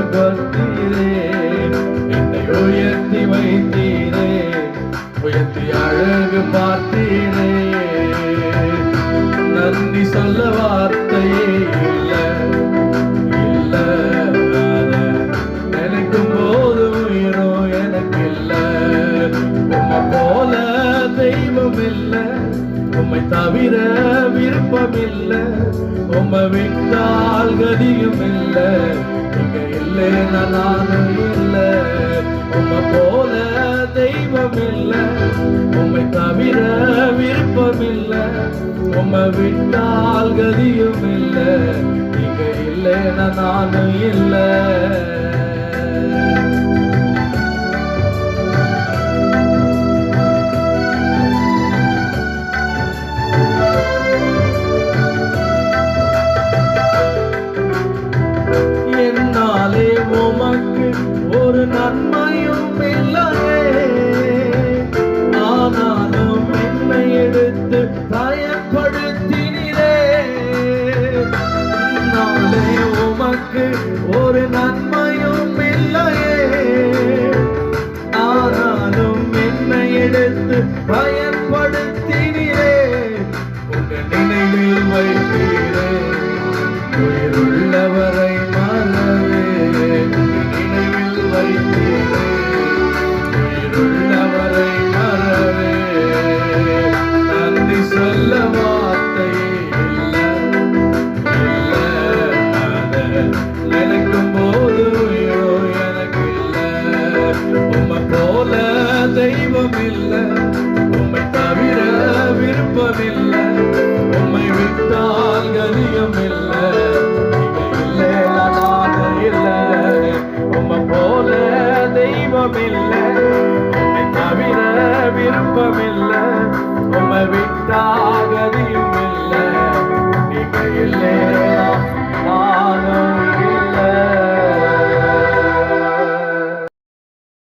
சுகப்படுத்தீரே, என்னை உயர்த்தி வைத்தீரே, உயர்த்தி அழகு பார்த்தீரே. நன்றி சொல்ல வார்த்தையே இல்லை, இல்லை. நினைக்கும் போது உயிரோ எனக்கு இல்லை. உம்மை போல தெய்வம் இல்லை, உம்மை தவிர விருப்பம் இல்லை, உம்மை விட்டால் கதியும் இல்லை. நீங்க இல்லை நானும் இல்லை. உம்மை போல தெய்வம் இல்லை, உம்மை தவிர விருப்பம் இல்லை, உம்மை விட்டால் கதியும் இல்லை. நீங்க இல்லை நானும் இல்லை. என்னாலே உமக்கு ஒரு நன்மையும் இல்லையே, ஆனாலும் என்னை எடுத்து பயன்படுத்தினீரே. என்னாலே உமக்கு ஒரு நன்மையும் இல்லையே, ஆனாலும் என்னை எடுத்து பயன்படுத்தினீரே. உங்க நினைவில் வைத்தீரே, உயிருள்ளவரை மறவே. நினைவில் வைத்தீரே, உயிருள்ளவரை மறவே. நன்றி சொல்ல வார்த்தை இல்லை, இல்லை. நினைக்கும் போது உயிரோ எனக்கு இல்லை. உம்மை போல தெய்வம் இல்லை, உம்மை தவிர விருப்பம் இல்லை,